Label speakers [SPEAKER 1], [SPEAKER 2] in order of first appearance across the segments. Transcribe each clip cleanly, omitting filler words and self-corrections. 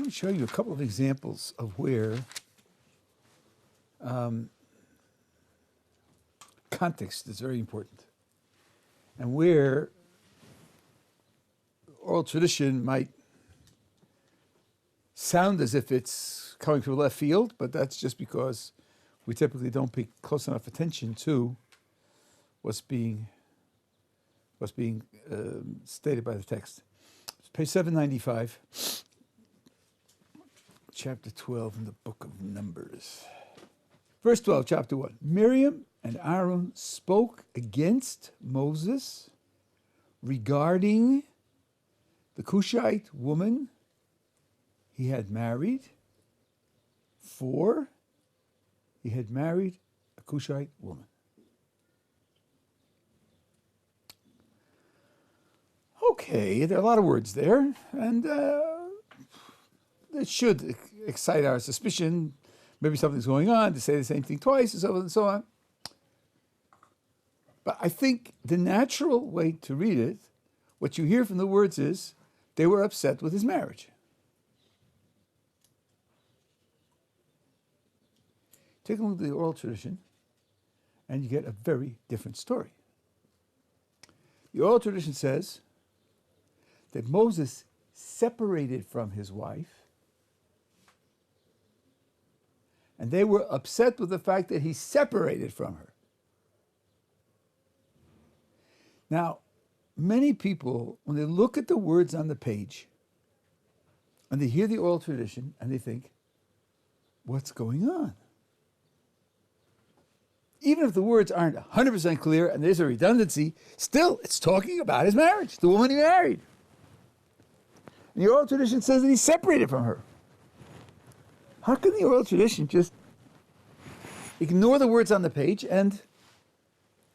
[SPEAKER 1] me show you a couple of examples of where context is very important, and where oral tradition might sound as if it's coming from left field, but that's just because we typically don't pay close enough attention to what's being stated by the text. It's page 795, chapter 12 in the book of Numbers. Verse 12, chapter 1. Miriam and Aaron spoke against Moses regarding the Cushite woman he had married, for he had married a Cushite woman. Okay, there are a lot of words there, and it should excite our suspicion. Maybe something's going on to say the same thing twice, and so on and so on. But I think the natural way to read it, what you hear from the words is, they were upset with his marriage. Take a look at the oral tradition, and you get a very different story. The oral tradition says that Moses separated from his wife, and they were upset with the fact that he separated from her. Now, many people, when they look at the words on the page, and they hear the oral tradition, and they think, what's going on? Even if the words aren't 100% clear and there's a redundancy, still, it's talking about his marriage, the woman he married. And the oral tradition says that he's separated from her. How can the oral tradition just ignore the words on the page and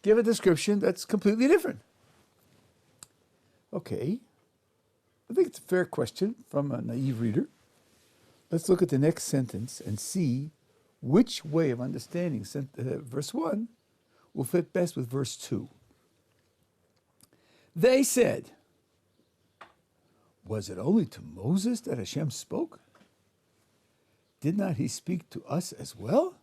[SPEAKER 1] give a description that's completely different? Okay, I think it's a fair question from a naive reader. Let's look at the next sentence and see which way of understanding verse 1 will fit best with verse 2. They said, was it only to Moses that Hashem spoke? Did not he speak to us as well?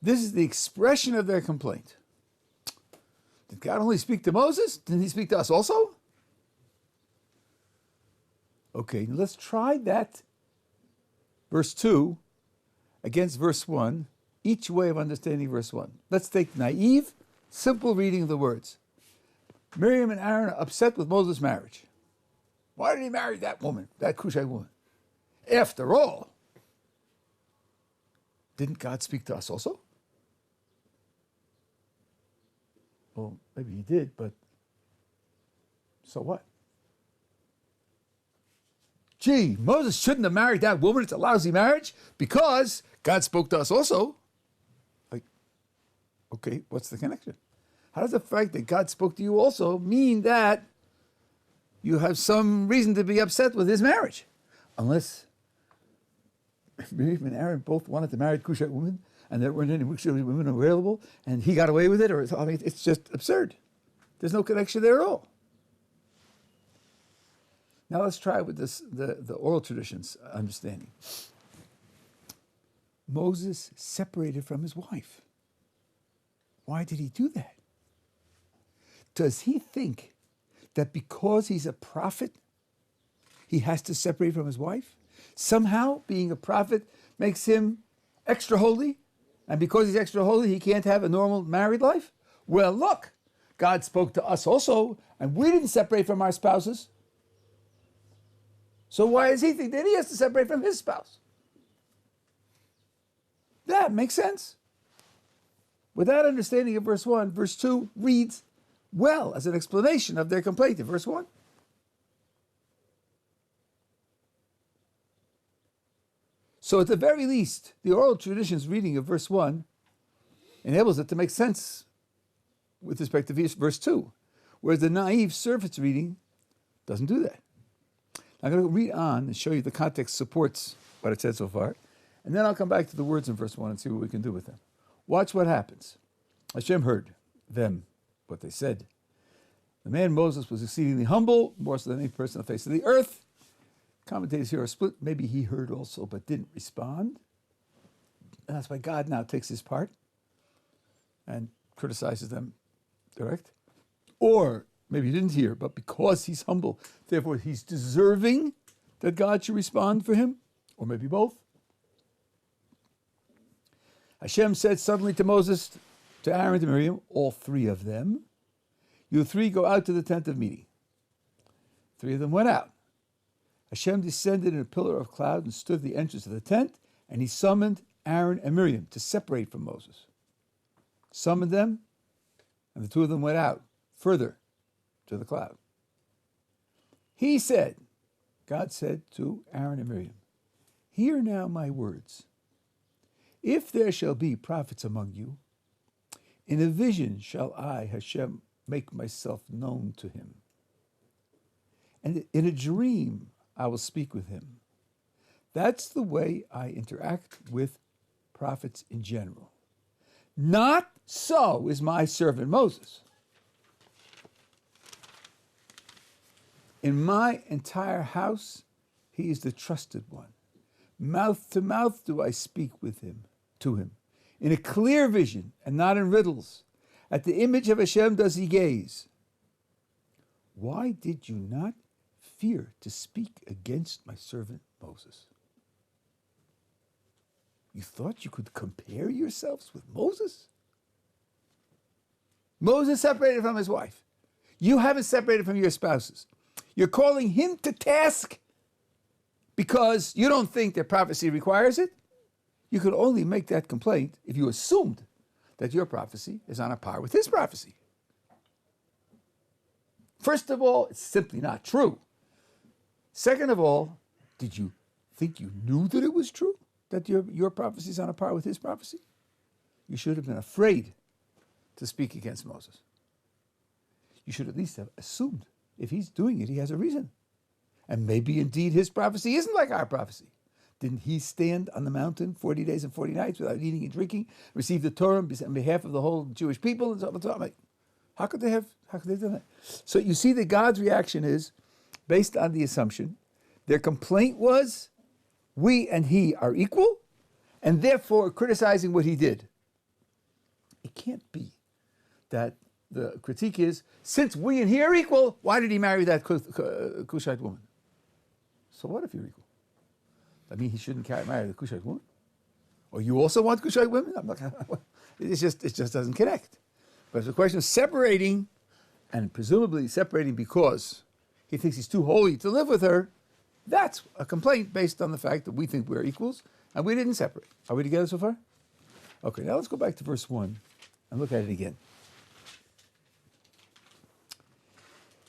[SPEAKER 1] This is the expression of their complaint. Did God only speak to Moses? Didn't he speak to us also? Okay, let's try that verse 2 against verse 1, each way of understanding verse 1. Let's take naive, simple reading of the words. Miriam and Aaron are upset with Moses' marriage. Why did he marry that woman, that Cushite woman? After all, didn't God speak to us also? Well, maybe he did, but so what? Gee, Moses shouldn't have married that woman. It's a lousy marriage because God spoke to us also. Like, okay, what's the connection? How does the fact that God spoke to you also mean that you have some reason to be upset with his marriage? Unless Miriam and Aaron both wanted to marry a Cushite woman and there weren't any Cushite women available and he got away with it, or I mean, it's just absurd. There's no connection there at all. Now let's try with this, the oral tradition's understanding. Moses separated from his wife. Why did he do that? Does he think that because he's a prophet, he has to separate from his wife? Somehow being a prophet makes him extra holy, and because he's extra holy, he can't have a normal married life? Well, look, God spoke to us also, and we didn't separate from our spouses. So why does he think that he has to separate from his spouse? That makes sense. With that understanding of verse 1, verse 2 reads well as an explanation of their complaint in verse 1. So at the very least, the oral tradition's reading of verse 1 enables it to make sense with respect to verse 2, whereas the naive surface reading doesn't do that. I'm going to read on and show you the context supports what it said so far, and then I'll come back to the words in verse 1 and see what we can do with them. Watch what happens. Hashem heard them, what they said, The man Moses was exceedingly humble, more so than any person on the face of the earth. Commentators here are split. Maybe he heard also, but didn't respond. And that's why God now takes his part and criticizes them direct. Or maybe he didn't hear, but because he's humble, therefore he's deserving that God should respond for him. Or maybe both. Hashem said suddenly to Moses, to Aaron, to Miriam, all three of them, you three go out to the tent of meeting. Three of them went out. Hashem descended in a pillar of cloud and stood at the entrance of the tent, and he summoned Aaron and Miriam to separate from Moses. Summoned them, and the two of them went out further to the cloud. He said, God said to Aaron and Miriam, hear now my words. If there shall be prophets among you, in a vision shall I, Hashem, make myself known to him. And in a dream I will speak with him. That's the way I interact with prophets in general. Not so is my servant Moses. In my entire house, he is the trusted one. Mouth to mouth do I speak with him, to him, in a clear vision and not in riddles. At the image of Hashem does he gaze. Why did you not fear to speak against my servant Moses? You thought you could compare yourselves with Moses? Moses separated from his wife. You haven't separated from your spouses. You're calling him to task because you don't think that prophecy requires it. You could only make that complaint if you assumed that your prophecy is on a par with his prophecy. First of all, it's simply not true. Second of all, did you think you knew that it was true, that your prophecy is on a par with his prophecy? You should have been afraid to speak against Moses. You should at least have assumed if he's doing it, he has a reason. And maybe indeed his prophecy isn't like our prophecy. Didn't he stand on the mountain 40 days and 40 nights without eating and drinking, receive the Torah on behalf of the whole Jewish people? And so on. Like, how could they have done that? So you see that God's reaction is based on the assumption their complaint was, we and he are equal, and therefore criticizing what he did. It can't be that the critique is, since we and he are equal, why did he marry that Cushite woman? So what if you're equal? I mean, he shouldn't marry the Cushite woman? Or you also want Cushite women? It just doesn't connect. But it's a question of separating, and presumably separating because he thinks he's too holy to live with her. That's a complaint based on the fact that we think we're equals, and we didn't separate. Are we together so far? Okay, now let's go back to verse 1 and look at it again.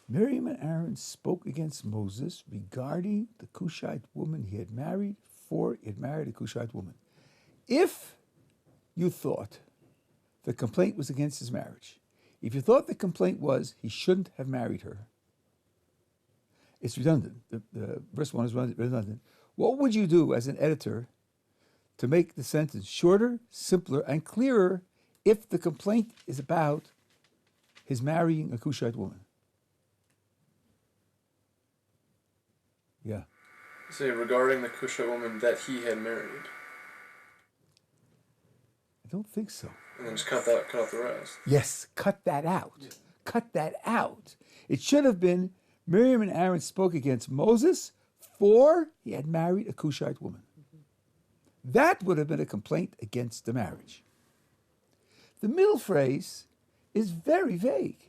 [SPEAKER 1] Miriam and Aaron spoke against Moses regarding the Cushite woman he had married, for he had married a Cushite woman. If you thought the complaint was against his marriage, if you thought the complaint was he shouldn't have married her, it's redundant. The verse 1 is redundant. What would you do as an editor to make the sentence shorter, simpler, and clearer if the complaint is about his marrying a Cushite woman? Yeah.
[SPEAKER 2] Say regarding the Cushite woman that he had married.
[SPEAKER 1] I don't think so.
[SPEAKER 2] And then just cut out the rest.
[SPEAKER 1] Yes, cut that out. Yeah. Cut that out. It should have been Miriam and Aaron spoke against Moses, for he had married a Cushite woman. Mm-hmm. That would have been a complaint against the marriage. The middle phrase is very vague.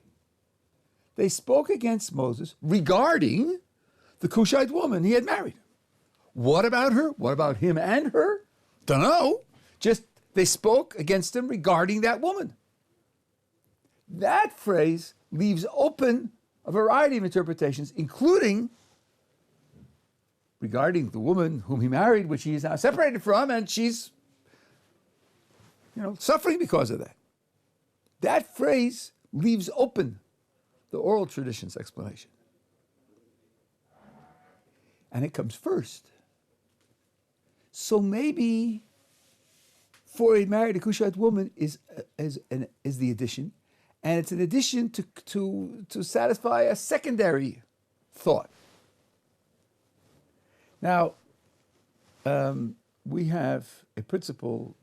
[SPEAKER 1] They spoke against Moses regarding the Cushite woman he had married. What about her? What about him and her? Don't know. Just they spoke against him regarding that woman. That phrase leaves open a variety of interpretations, including regarding the woman whom he married, which he is now separated from, and she's, suffering because of that. That phrase leaves open the oral tradition's explanation. And it comes first. So maybe for he married a Cushite woman is the addition, And it's an addition to satisfy a secondary thought. Now, we have a principle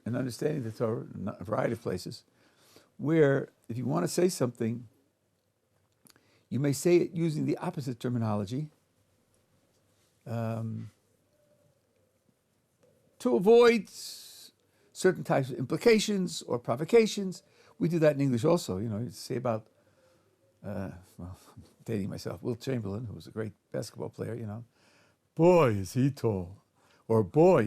[SPEAKER 1] in understanding the Torah in a variety of places, where if you want to say something, you may say it using the opposite terminology to avoid certain types of implications or provocations. We do that in English also. You say about, well, I'm dating myself, Wilt Chamberlain, who was a great basketball player, boy, is he tall. Or boy,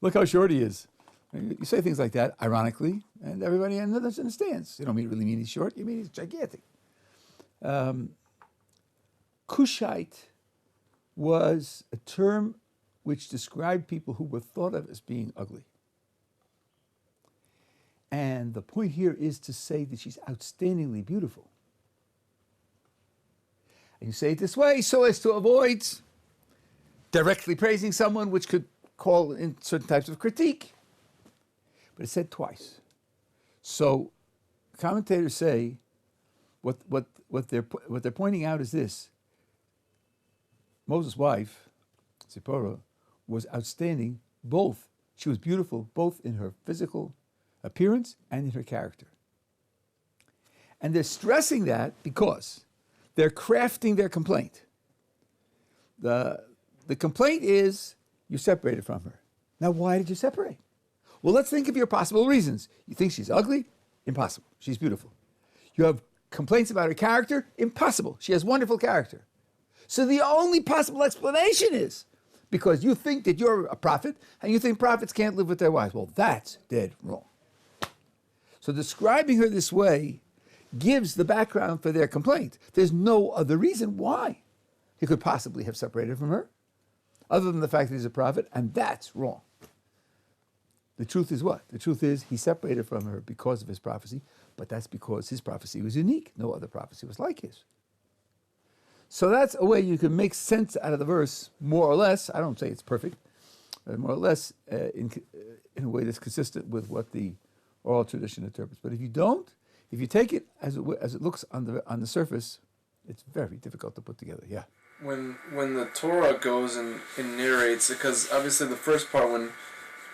[SPEAKER 1] look how short he is. You say things like that, ironically, and everybody understands. You don't really mean he's short, you mean he's gigantic. Cushite was a term which described people who were thought of as being ugly. And the point here is to say that she's outstandingly beautiful. And you say it this way so as to avoid directly praising someone, which could call in certain types of critique. But it's said twice. So commentators say what they're pointing out is this: Moses' wife, Zipporah, was outstanding. Both, she was beautiful both in her physical appearance and in her character. And they're stressing that because they're crafting their complaint. The complaint is you separated from her. Now, why did you separate? Well, let's think of your possible reasons. You think she's ugly? Impossible. She's beautiful. You have complaints about her character? Impossible. She has wonderful character. So the only possible explanation is because you think that you're a prophet and you think prophets can't live with their wives. Well, that's dead wrong. So describing her this way gives the background for their complaint. There's no other reason why he could possibly have separated from her, other than the fact that he's a prophet, and that's wrong. The truth is what? The truth is he separated from her because of his prophecy, but that's because his prophecy was unique. No other prophecy was like his. So that's a way you can make sense out of the verse, more or less. I don't say it's perfect, but more or less in a way that's consistent with what the oral tradition interprets. But if you don't, if you take it as it looks on the surface, it's very difficult to put together. Yeah.
[SPEAKER 2] When the Torah goes and narrates, because obviously the first part when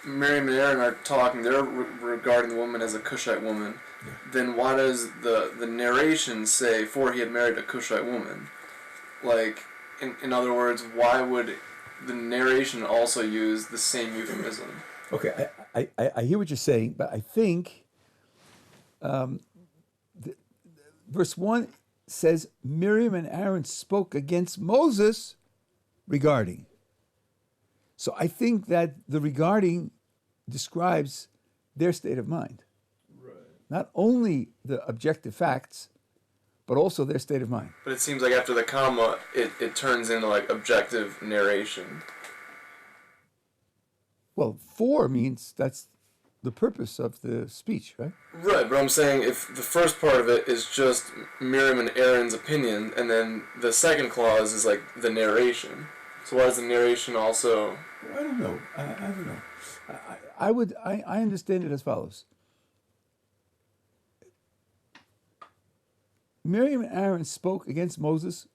[SPEAKER 2] Miriam and Aaron are talking, they're regarding the woman as a Cushite woman. Yeah. Then why does the narration say, for he had married a Cushite woman? Like, in other words, why would the narration also use the same euphemism?
[SPEAKER 1] Okay, I hear what you're saying, but I think verse 1 says, Miriam and Aaron spoke against Moses regarding. So I think that the regarding describes their state of mind.
[SPEAKER 2] Right.
[SPEAKER 1] Not only the objective facts, but also their state of mind.
[SPEAKER 2] But it seems like after the comma, it turns into like objective narration.
[SPEAKER 1] Well, for means that's the purpose of the speech, right?
[SPEAKER 2] Right, but I'm saying if the first part of it is just Miriam and Aaron's opinion, and then the second clause is like the narration. So why does the narration also...
[SPEAKER 1] I don't know. I don't know. I understand it as follows. Miriam and Aaron spoke against Moses,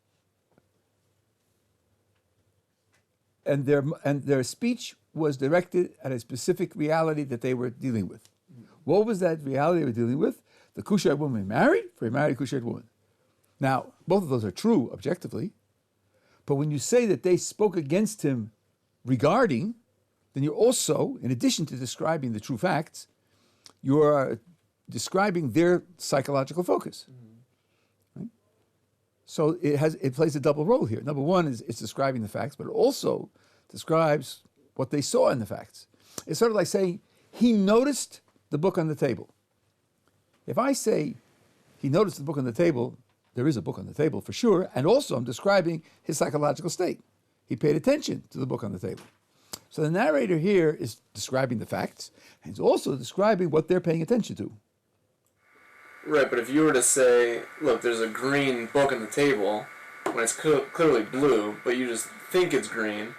[SPEAKER 1] and their speech was directed at a specific reality that they were dealing with. What was that reality they were dealing with? The Cushite woman married, for he married a Cushite woman. Now, both of those are true objectively, but when you say that they spoke against him regarding, then you're also, in addition to describing the true facts, you are describing their psychological focus. Right? So it plays a double role here. Number one is it's describing the facts, but it also describes what they saw in the facts. It's sort of like saying, he noticed the book on the table. If I say, he noticed the book on the table, there is a book on the table for sure, and also I'm describing his psychological state. He paid attention to the book on the table. So the narrator here is describing the facts, and he's also describing what they're paying attention to.
[SPEAKER 2] Right, but if you were to say, look, there's a green book on the table, when it's clearly blue, but you just think it's green,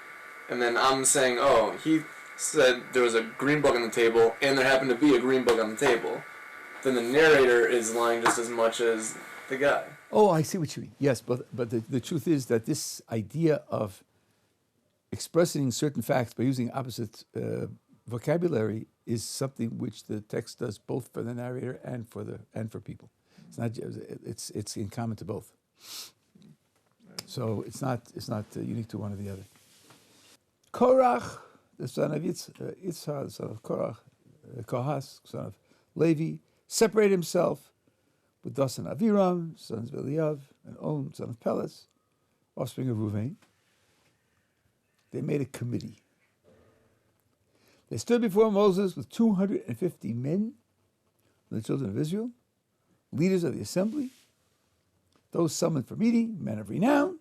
[SPEAKER 2] and then I'm saying, oh, he said there was a green book on the table, and there happened to be a green book on the table. then the narrator is lying just as much as the guy.
[SPEAKER 1] Oh, I see what you mean. Yes, but the truth is that this idea of expressing certain facts by using opposite vocabulary is something which the text does both for the narrator and for people. It's not. It's in common to both. So it's not unique to one or the other. Korah, the son of Yitzhar, the son of Korah, Kohas, son of Levi, separated himself with Dasan Aviram, sons of Eliav, and On, son of Peles, offspring of Ruvain. They made a committee. They stood before Moses with 250 men, the children of Israel, leaders of the assembly, those summoned for meeting, men of renown.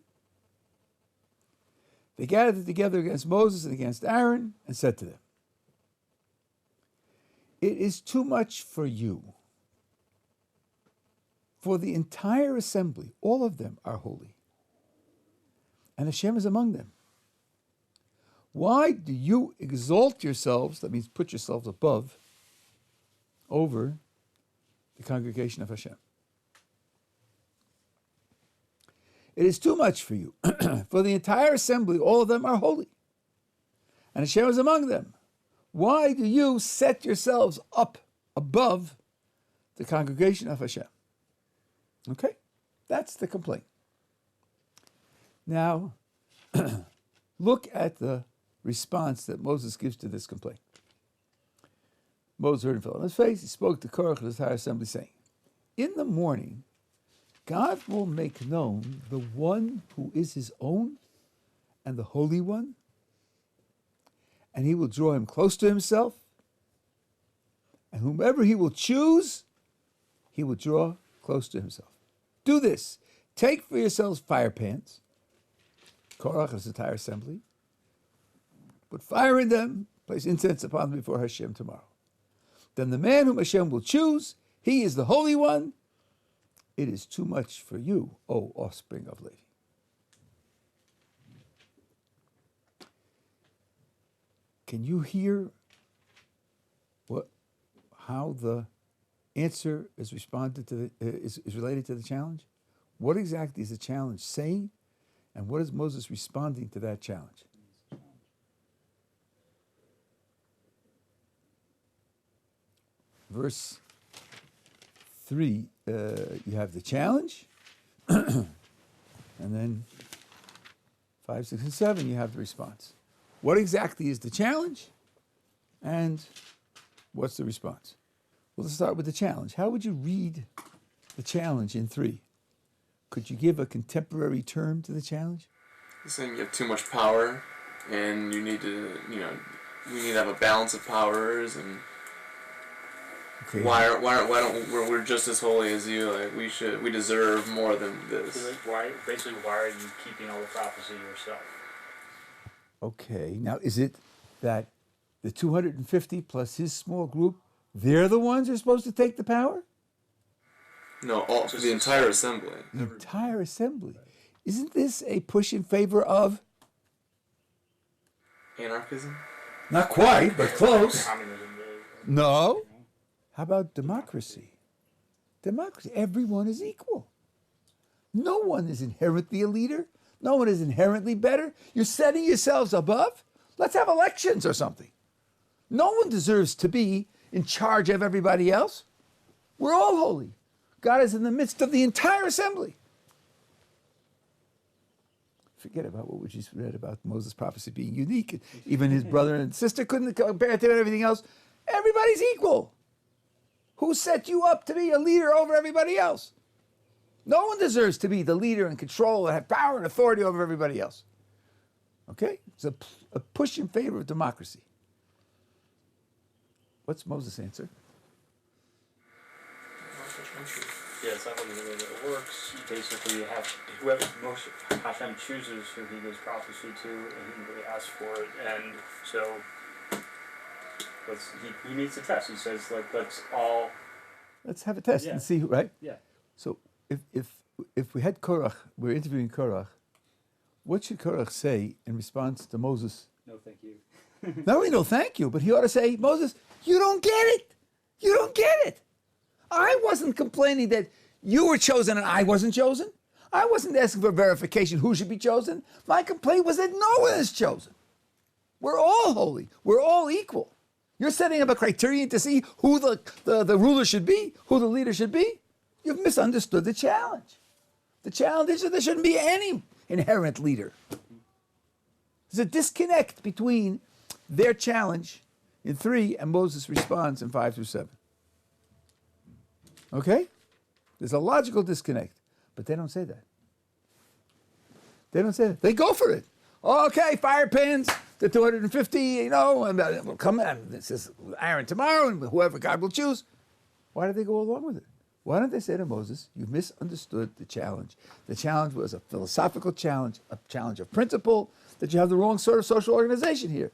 [SPEAKER 1] They gathered together against Moses and against Aaron and said to them, "It is too much for you. For the entire assembly, all of them are holy, and Hashem is among them. Why do you exalt yourselves," that means put yourselves above, over the congregation of Hashem? It is too much for you. For the entire assembly, all of them are holy, and Hashem is among them. Why do you set yourselves up above the congregation of Hashem? Okay, that's the complaint. Now, look at the response that Moses gives to this complaint. Moses heard and fell on his face. He spoke to Korah and the entire assembly, saying, "In the morning, God will make known the one who is his own and the Holy One, and he will draw him close to himself, and whomever he will choose, he will draw close to himself. Do this. Take for yourselves fire pans," Korah and his entire assembly, "put fire in them, place incense upon them before Hashem tomorrow. Then the man whom Hashem will choose, he is the Holy One. It is too much for you, O offspring of Levi." Can you hear how the answer is responded to is related to the challenge? What exactly is the challenge saying, and what is Moses responding to that challenge? Verse 3, you have the challenge, and then 5, 6, and 7, you have the response. What exactly is the challenge, and what's the response? Well, let's start with the challenge. How would you read the challenge in 3? Could you give a contemporary term to the challenge?
[SPEAKER 2] He's saying you have too much power, and you need to, we need to have a balance of powers, and
[SPEAKER 1] Okay.
[SPEAKER 2] why don't we're just as holy as you? Like we deserve more than this.
[SPEAKER 3] Why are you keeping all the prophecy yourself?
[SPEAKER 1] Okay, now is it that the 250 plus his small group, they're the ones who are supposed to take the power?
[SPEAKER 2] No, all for the entire assembly.
[SPEAKER 1] The entire assembly. Isn't this a push in favor of?
[SPEAKER 2] Anarchism?
[SPEAKER 1] Not quite, but close.
[SPEAKER 3] Communism.
[SPEAKER 1] No. How about democracy? Democracy. Everyone is equal. No one is inherently a leader. No one is inherently better. You're setting yourselves above. Let's have elections or something. No one deserves to be in charge of everybody else. We're all holy. God is in the midst of the entire assembly. Forget about what we just read about Moses' prophecy being unique. Even his brother and sister couldn't compare it to everything else. Everybody's equal. Who set you up to be a leader over everybody else? No one deserves to be the leader and control and have power and authority over everybody else. Okay? It's a push in favor of democracy. What's Moses' answer?
[SPEAKER 3] Yeah, it's not really the way that it works. Basically, you have whoever most Hashem chooses who he gives prophecy to, and he really asks for it. And so, he needs a test. He says,
[SPEAKER 1] Let's have a test and see, right?
[SPEAKER 3] Yeah.
[SPEAKER 1] So if we had Korah, we're interviewing Korah, what should Korah say in response to Moses?
[SPEAKER 3] No, thank you.
[SPEAKER 1] Not only no thank you, but he ought to say, Moses, you don't get it. You don't get it. I wasn't complaining that you were chosen and I wasn't chosen. I wasn't asking for verification who should be chosen. My complaint was that no one is chosen. We're all holy. We're all equal. You're setting up a criterion to see who the ruler should be, who the leader should be. You've misunderstood the challenge. The challenge is that there shouldn't be any inherent leader. There's a disconnect between their challenge in 3 and Moses' response in 5 through 7. Okay? There's a logical disconnect, but they don't say that. They don't say that. They go for it. Okay, fire pans, the 250, and we'll come in. This is Aaron tomorrow, and whoever God will choose. Why did they go along with it? Why don't they say to Moses, you misunderstood the challenge. The challenge was a philosophical challenge, a challenge of principle, that you have the wrong sort of social organization here.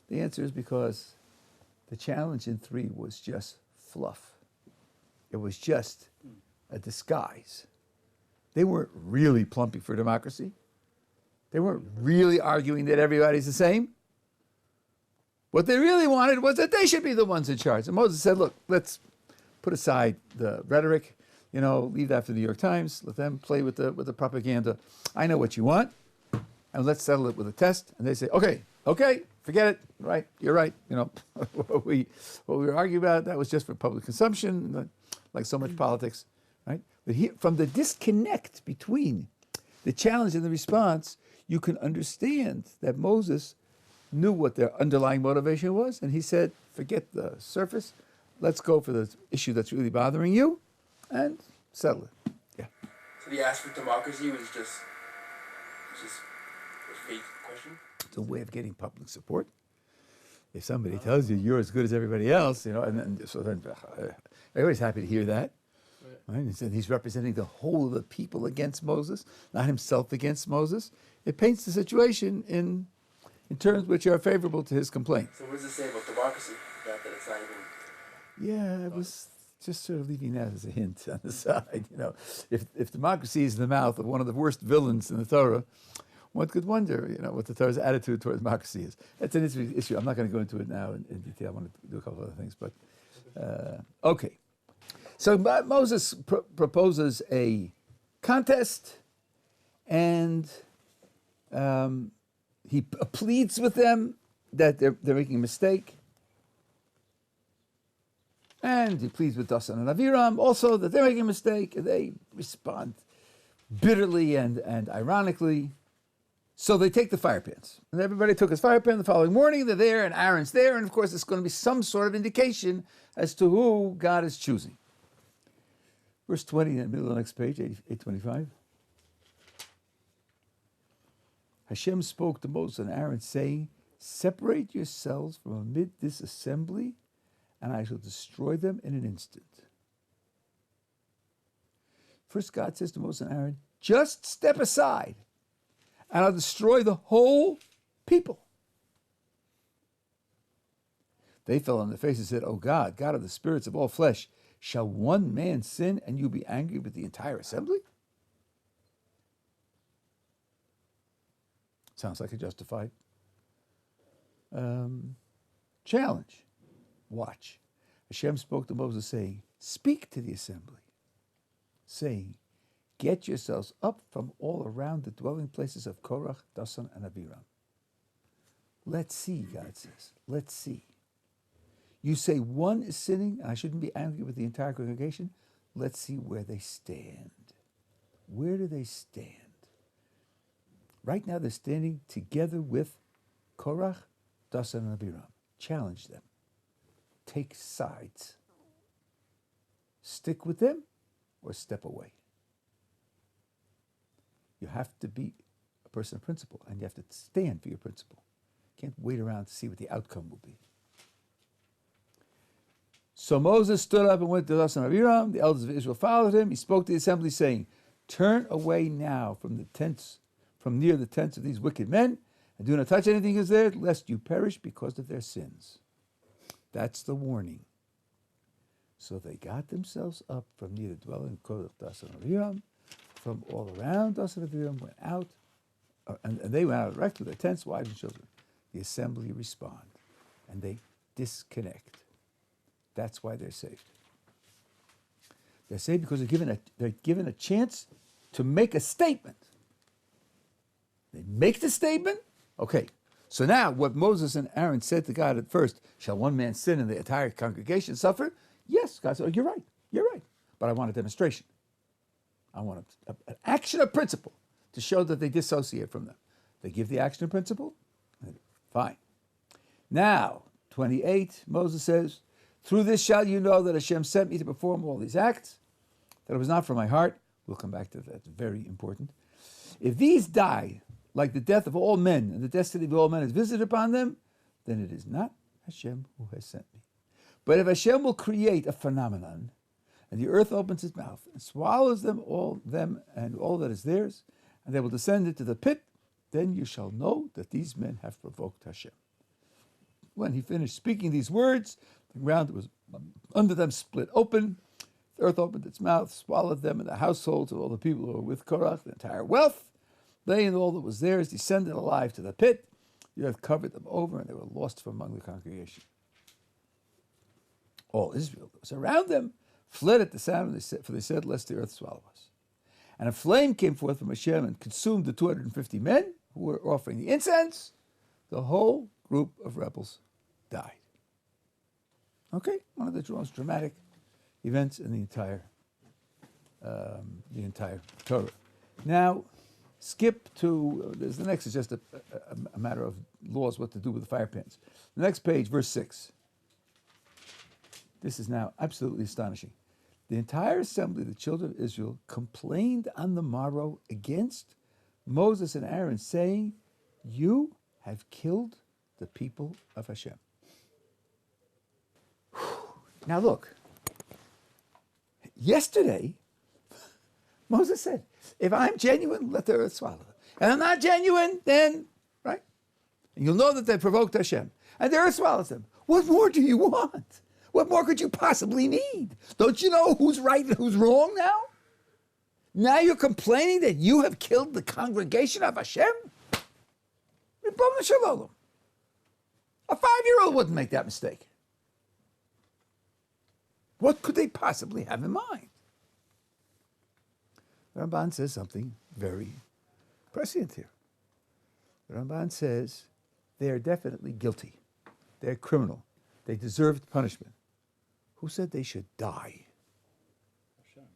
[SPEAKER 1] The answer is because the challenge in 3 was just fluff. It was just a disguise. They weren't really plumping for democracy. They weren't really arguing that everybody's the same. What they really wanted was that they should be the ones in charge. And Moses said, look, let's put aside the rhetoric, leave that for the New York Times, let them play with the propaganda. I know what you want, and let's settle it with a test. And they say, okay, forget it, right, you're right. What we were arguing about, that was just for public consumption, like so much politics, right? But here, from the disconnect between the challenge and the response, you can understand that Moses knew what their underlying motivation was, and he said, forget the surface, let's go for the issue that's really bothering you, and settle it. Yeah.
[SPEAKER 4] So the ask for democracy was just a fake question?
[SPEAKER 1] It's a way of getting public support. If somebody tells you you're as good as everybody else, so then everybody's happy to hear that. Right? And so he's representing the whole of the people against Moses, not himself against Moses. It paints the situation in terms which are favorable to his complaint.
[SPEAKER 4] So what does it say about democracy? That it's not even...
[SPEAKER 1] Yeah, I was just sort of leaving that as a hint on the side. If democracy is in the mouth of one of the worst villains in the Torah, one could wonder, what the Torah's attitude toward democracy is. That's an interesting issue. I'm not going to go into it now in detail. I want to do a couple of other things, but okay. So Moses proposes a contest, and he pleads with them that they're making a mistake. And he pleads with Dasan and Aviram also that they're making a mistake, and they respond bitterly and ironically. So they take the fire pans. And everybody took his fire pan the following morning. They're there, and Aaron's there, and of course it's going to be some sort of indication as to who God is choosing. Verse 20 in the middle of the next page, 825. Hashem spoke to Moses and Aaron, saying, separate yourselves from amid this assembly, and I shall destroy them in an instant. First, God says to Moses and Aaron, just step aside, and I'll destroy the whole people. They fell on their faces and said, oh God, God of the spirits of all flesh, shall one man sin and you be angry with the entire assembly? Sounds like a justified challenge. Watch. Hashem spoke to Moses, saying, speak to the assembly, saying, get yourselves up from all around the dwelling places of Korah, Dasan, and Abiram. Let's see, God says. Let's see. You say one is sinning, and I shouldn't be angry with the entire congregation. Let's see where they stand. Where do they stand? Right now they're standing together with Korah, Dasan, and Abiram. Challenge them. Take sides. Stick with them or step away. You have to be a person of principle, and you have to stand for your principle. You can't wait around to see what the outcome will be. So Moses stood up and went to Dasan and Abiram. The elders of Israel followed him. He spoke to the assembly, saying, turn away now from near the tents of these wicked men, and do not touch anything that is there, lest you perish because of their sins. That's the warning. So they got themselves up from near the dwelling of Dasan and Abiram. From all around Dasan and Abiram went out, and they went out erect with their tents, wives and children. The assembly respond, and they disconnect. That's why they're saved. They're saved because they're given a chance to make a statement. They make the statement. Okay. So now, what Moses and Aaron said to God at first, shall one man sin and the entire congregation suffer? Yes, God said, oh, you're right. But I want a demonstration. I want an action of principle to show that they dissociate from them. They give the action of principle. Fine. Now, 28, Moses says, through this shall you know that Hashem sent me to perform all these acts, that it was not from my heart. We'll come back to that. It's very important. If these die like the death of all men, and the destiny of all men is visited upon them, then it is not Hashem who has sent me. But if Hashem will create a phenomenon, and the earth opens its mouth and swallows them and all that is theirs, and they will descend into the pit, then you shall know that these men have provoked Hashem. When he finished speaking these words, the ground was under them split open, the earth opened its mouth, swallowed them and the households of all the people who were with Korah, the entire wealth. They and all that was theirs descended alive to the pit. The earth covered them over, and they were lost from among the congregation. All Israel that was around them fled at the sound, for they said, lest the earth swallow us. And a flame came forth from Hashem and consumed the 250 men who were offering the incense. The whole group of rebels died. Okay, one of the most dramatic events in the entire Torah. Now, skip to, the next is just a matter of laws, what to do with the fire pans. The next page, verse 6. This is now absolutely astonishing. The entire assembly of the children of Israel complained on the morrow against Moses and Aaron, saying, you have killed the people of Hashem. Now look, yesterday, Moses said, if I'm genuine, let the earth swallow them. And I'm not genuine, then, right? And you'll know that they provoked Hashem. And the earth swallows them. What more do you want? What more could you possibly need? Don't you know who's right and who's wrong now? Now you're complaining that you have killed the congregation of Hashem? A 5-year-old wouldn't make that mistake. What could they possibly have in mind? The Ramban says something very prescient here. The Ramban says they are definitely guilty. They're criminal. They deserved punishment. Who said they should die?
[SPEAKER 3] Hashem.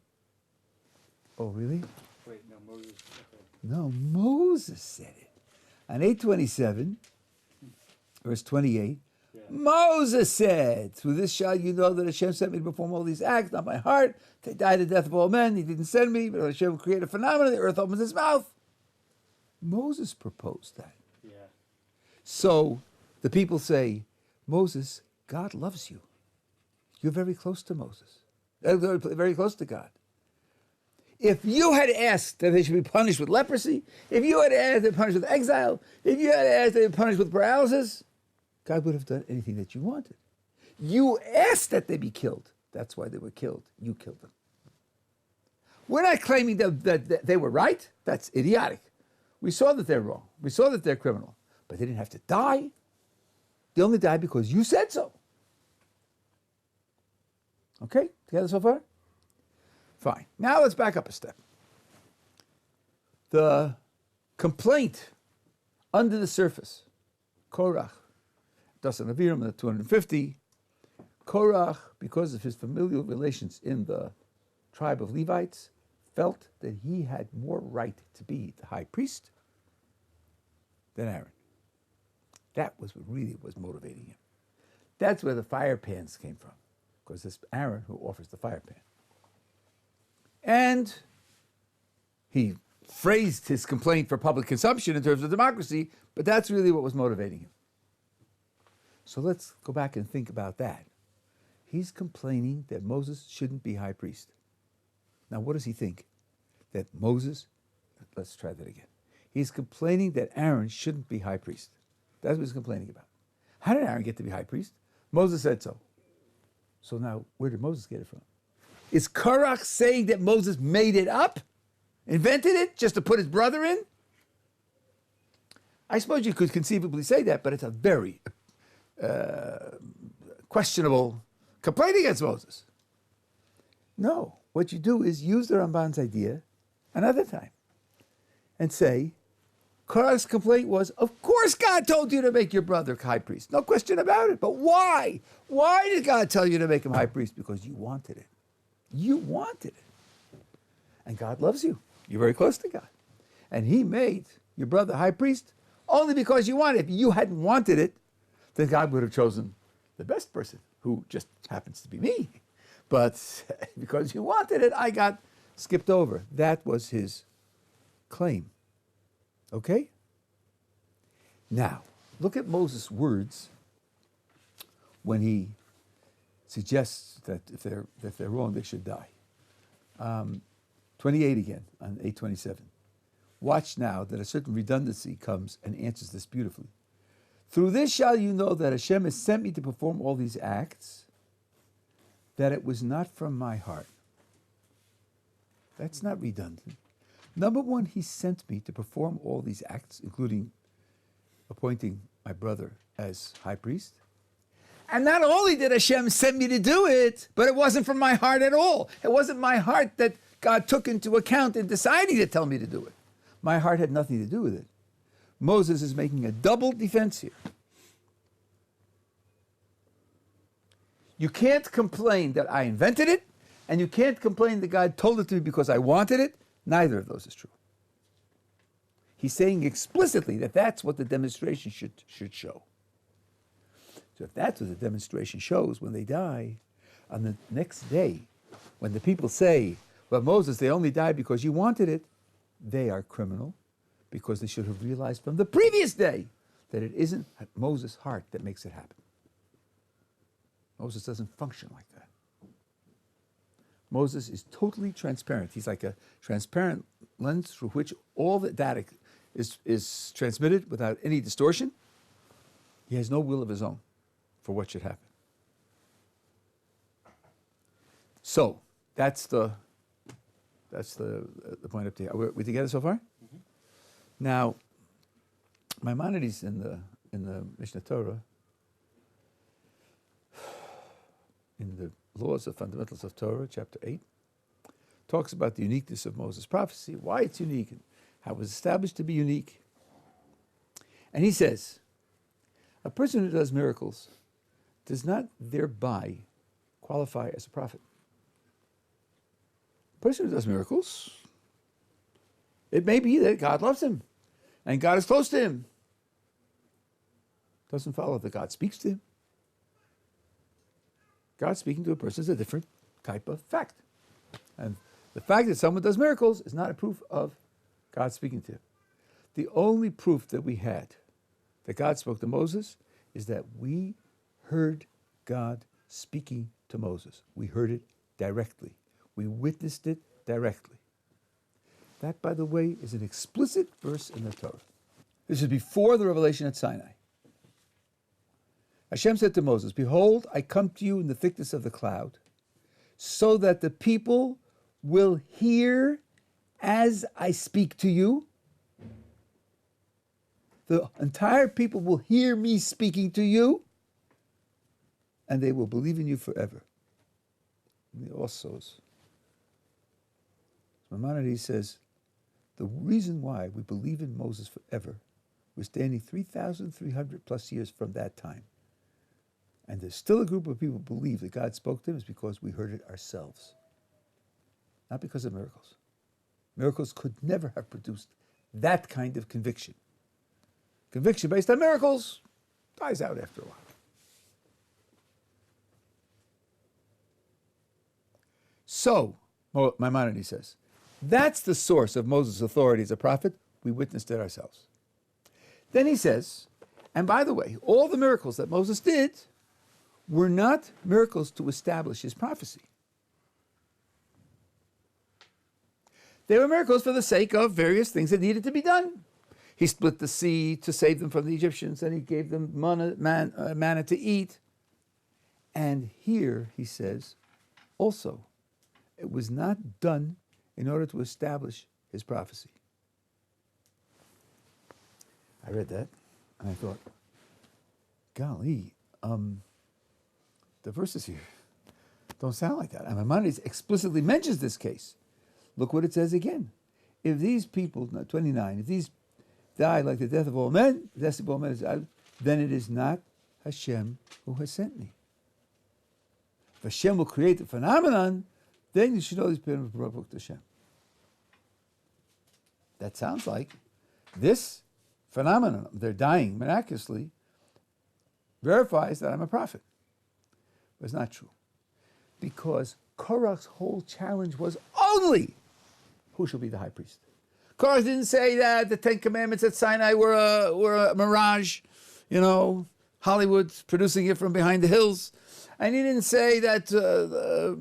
[SPEAKER 1] Oh, really?
[SPEAKER 3] Wait, no, Moses. Okay.
[SPEAKER 1] No, Moses said it. On 8:27, verse 28,
[SPEAKER 3] Yeah.
[SPEAKER 1] Moses said, through this shall you know that Hashem sent me to perform all these acts, not my heart. They died the death of all men. He didn't send me, but Hashem will create a phenomenon. The earth opens its mouth. Moses proposed that.
[SPEAKER 3] Yeah.
[SPEAKER 1] So the people say, Moses, God loves you. You're very close to Moses. Very close to God. If you had asked that they should be punished with leprosy, if you had asked they be punished with exile, if you had asked they be punished with paralysis, God would have done anything that you wanted. You asked that they be killed. That's why they were killed. You killed them. We're not claiming that they were right. That's idiotic. We saw that they're wrong. We saw that they're criminal. But they didn't have to die. They only died because you said so. Okay? Together so far? Fine. Now let's back up a step. The complaint under the surface, Korah, Dasan Aviram, the 250, Korah, because of his familial relations in the tribe of Levites, felt that he had more right to be the high priest than Aaron. That was what really was motivating him. That's where the fire pans came from, because it's Aaron who offers the fire pan. And he phrased his complaint for public consumption in terms of democracy, but that's really what was motivating him. So let's go back and think about that. He's complaining that Moses shouldn't be high priest. Now, what does he think? That Moses, let's try that again. He's complaining that Aaron shouldn't be high priest. That's what he's complaining about. How did Aaron get to be high priest? Moses said so. So now, where did Moses get it from? Is Korah saying that Moses made it up? Invented it just to put his brother in? I suppose you could conceivably say that, but it's a very questionable complaint against Moses. No. what you do is use the Ramban's idea another time and say, Korah's complaint was, of course God told you to make your brother high priest. No question about it. But why? Why did God tell you to make him high priest? Because you wanted it. You wanted it. And God loves you. You're very close to God. And he made your brother high priest only because you wanted it. If you hadn't wanted it, then God would have chosen the best person, who just happens to be me. But because you wanted it, I got skipped over. That was his claim. Okay? Now, look at Moses' words when he suggests that if they're wrong, they should die. 28 again, on 8:27. Watch now that a certain redundancy comes and answers this beautifully. Through this shall you know that Hashem has sent me to perform all these acts, that it was not from my heart. That's not redundant. Number one, he sent me to perform all these acts, including appointing my brother as high priest. And not only did Hashem send me to do it, but it wasn't from my heart at all. It wasn't my heart that God took into account in deciding to tell me to do it. My heart had nothing to do with it. Moses is making a double defense here. You can't complain that I invented it, and you can't complain that God told it to me because I wanted it. Neither of those is true. He's saying explicitly that that's what the demonstration should show. So if that's what the demonstration shows when they die, on the next day, when the people say, well, Moses, they only died because you wanted it, they are criminal because they should have realized from the previous day that it isn't Moses' heart that makes it happen. Moses doesn't function like that. Moses is totally transparent. He's like a transparent lens through which all the data is transmitted without any distortion. He has no will of his own for what should happen. So that's the point up there. Are we together so far? Mm-hmm. Now, Maimonides in the Mishnah Torah, in the Laws of Fundamentals of Torah, chapter 8, talks about the uniqueness of Moses' prophecy, why it's unique, and how it was established to be unique. And he says, a person who does miracles does not thereby qualify as a prophet. A person who does miracles, it may be that God loves him and God is close to him. Doesn't follow that God speaks to him. God speaking to a person is a different type of fact. And the fact that someone does miracles is not a proof of God speaking to him. The only proof that we had that God spoke to Moses is that we heard God speaking to Moses. We heard it directly. We witnessed it directly. That, by the way, is an explicit verse in the Torah. This is before the revelation at Sinai. Hashem said to Moses, behold, I come to you in the thickness of the cloud, so that the people will hear as I speak to you. The entire people will hear me speaking to you, and they will believe in you forever. And the also, Maimonides says, the reason why we believe in Moses forever, we're standing 3,300 plus years from that time. And there's still a group of people who believe that God spoke to them is because we heard it ourselves. Not because of miracles. Miracles could never have produced that kind of conviction. Conviction based on miracles dies out after a while. So, Maimonides says, that's the source of Moses' authority as a prophet. We witnessed it ourselves. Then he says, and by the way, all the miracles that Moses did were not miracles to establish his prophecy. They were miracles for the sake of various things that needed to be done. He split the sea to save them from the Egyptians, and he gave them manna to eat. And here, he says, also, it was not done in order to establish his prophecy. I read that, and I thought, golly, the verses here, don't sound like that. And Maimonides explicitly mentions this case. Look what it says again. If these people, 29, if these die like the death of all men, the death of all men is out, then it is not Hashem who has sent me. If Hashem will create the phenomenon, then you should always be able to provoke Hashem. That sounds like this phenomenon, they're dying miraculously, verifies that I'm a prophet. But it's not true. Because Korah's whole challenge was only who shall be the high priest. Korah didn't say that the Ten Commandments at Sinai were a mirage, Hollywood producing it from behind the hills. And he didn't say that the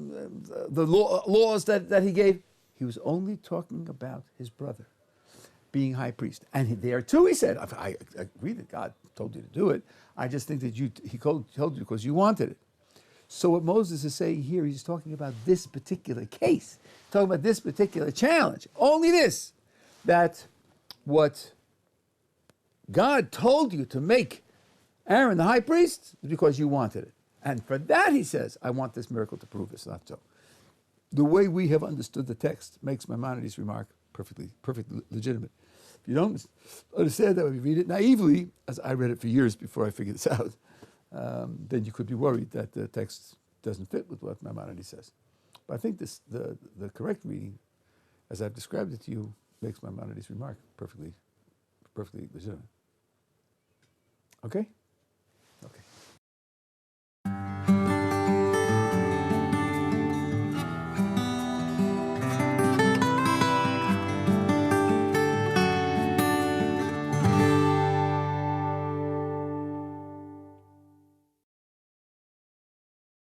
[SPEAKER 1] laws that he gave. He was only talking about his brother being high priest. And there too he said, I agree that God told you to do it. I just think that he told you because you wanted it. So what Moses is saying here, he's talking about this particular case, talking about this particular challenge. Only this, that what God told you to make Aaron the high priest is because you wanted it. And for that, he says, I want this miracle to prove it's not so. The way we have understood the text makes Maimonides' remark perfectly legitimate. If you don't understand that, if you read it naively, as I read it for years before I figured this out, then you could be worried that the text doesn't fit with what Maimonides says. But I think the correct reading, as I've described it to you, makes Maimonides' remark perfectly legitimate. Okay?